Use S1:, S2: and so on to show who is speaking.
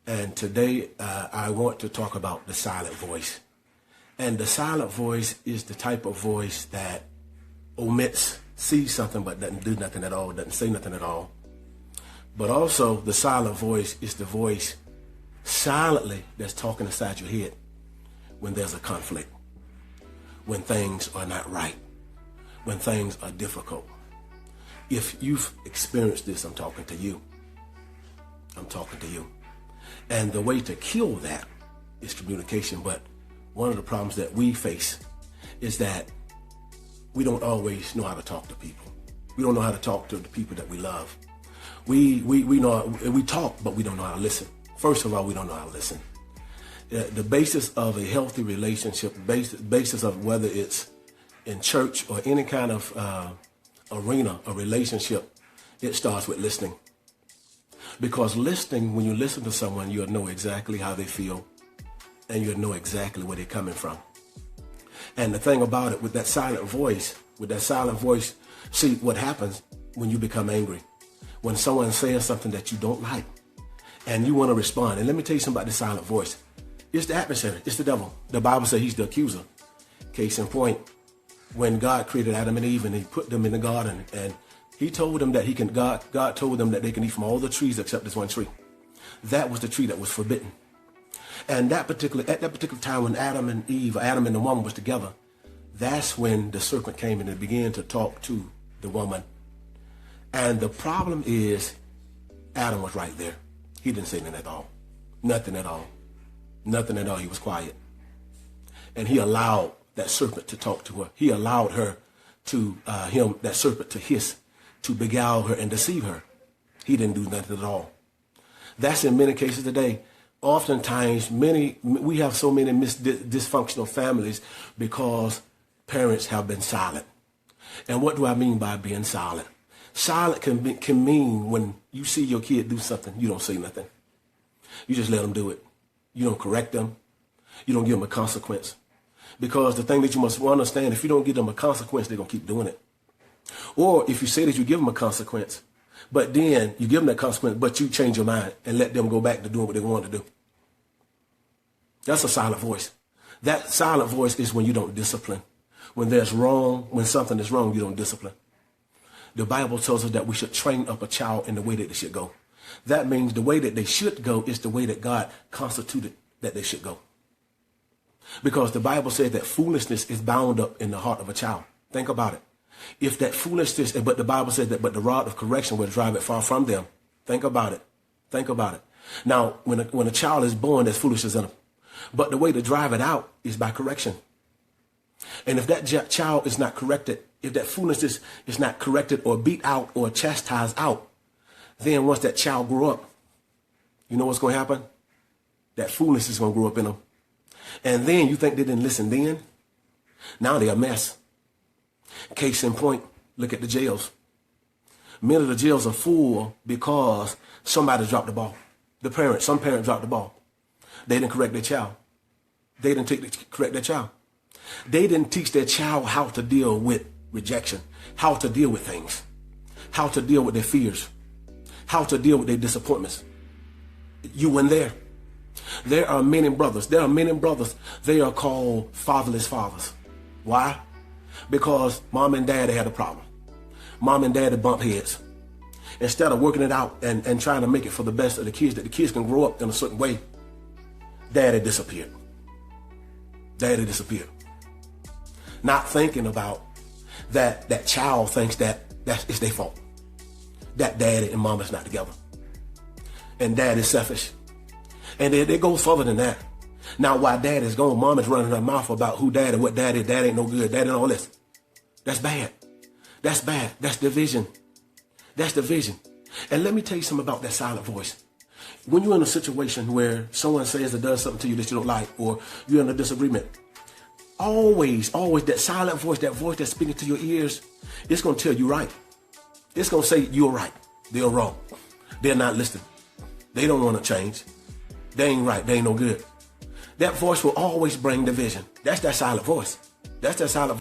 S1: And today I want to talk about the silent voice. And the silent voice is the type of voice that omits, sees something but doesn't do nothing at all, doesn't say nothing at all. But also the silent voice is the voice silently that's talking inside your head when there's a conflict, when things are not right, when things are difficult. If you've experienced this, I'm talking to you. I'm talking to you. And the way to kill that is communication. But one of the problems that we face is that we don't always know how to talk to people. We don't know how to talk to the people that we love. We talk, but we don't know how to listen. First of all, we don't know how to listen. The basis of a healthy relationship, basis of whether it's in church or any kind of arena, a relationship, it starts with listening. Because listening, when you listen to someone, you'll know exactly how they feel and you'll know exactly where they're coming from. And the thing about it, with that silent voice, see what happens when you become angry. When someone says something that you don't like and you want to respond. And let me tell you something about the silent voice. It's the adversary. It's the devil. The Bible says he's the accuser. Case in point, when God created Adam and Eve and he put them in the garden and he told them that God told them that they can eat from all the trees except this one tree. That was the tree that was forbidden. And at that particular time when Adam and the woman was together, that's when the serpent came in and began to talk to the woman. And the problem is Adam was right there. He didn't say nothing at all. Nothing at all. Nothing at all. He was quiet. And he allowed that serpent to talk to her. He allowed her that serpent to hiss, to beguile her and deceive her. He didn't do nothing at all. That's in many cases today. Oftentimes, we have so many dysfunctional families because parents have been silent. And what do I mean by being silent? Silent can mean when you see your kid do something, you don't say nothing. You just let them do it. You don't correct them. You don't give them a consequence. Because the thing that you must understand, if you don't give them a consequence, they're going to keep doing it. Or if you say that you give them a consequence, but then you give them that consequence, but you change your mind and let them go back to doing what they want to do. That's a silent voice. That silent voice is when you don't discipline. When something is wrong, you don't discipline. The Bible tells us that we should train up a child in the way that they should go. That means the way that they should go is the way that God constituted that they should go. Because the Bible says that foolishness is bound up in the heart of a child. Think about it. If that foolishness, but the Bible says that, but the rod of correction will drive it far from them. Think about it. Think about it. Now, when a child is born, there's foolishness in them. But the way to drive it out is by correction. And if that child is not corrected, if that foolishness is not corrected or beat out or chastised out, then once that child grow up, you know what's going to happen? That foolishness is going to grow up in them. And then you think they didn't listen then? Now they're a mess. Case in point, look at the jails. Many of the jails are full because somebody dropped the ball. Some parent dropped the ball. They didn't correct their child. They didn't correct their child. They didn't teach their child how to deal with rejection, how to deal with things, how to deal with their fears, how to deal with their disappointments. You went there. There are many brothers. They are called fatherless fathers. Why? Because mom and dad had a problem. Mom and dad had bumped heads. Instead of working it out and trying to make it for the best of the kids, that the kids can grow up in a certain way, daddy disappeared. Daddy disappeared. Not thinking about that child thinks that it's their fault. That daddy and mom is not together. And dad is selfish. And it goes further than that. Now, while dad is gone, mom is running her mouth about who dad and what dad is. Dad ain't no good. Dad and all this. That's bad. That's bad. That's division. That's division. And let me tell you something about that silent voice. When you're in a situation where someone says or does something to you that you don't like, or you're in a disagreement, always that silent voice, that voice that's speaking to your ears, it's going to tell you right. It's going to say you're right. They're wrong. They're not listening. They don't want to change. They ain't right. They ain't no good. That voice will always bring division. That's that silent voice. That's that silent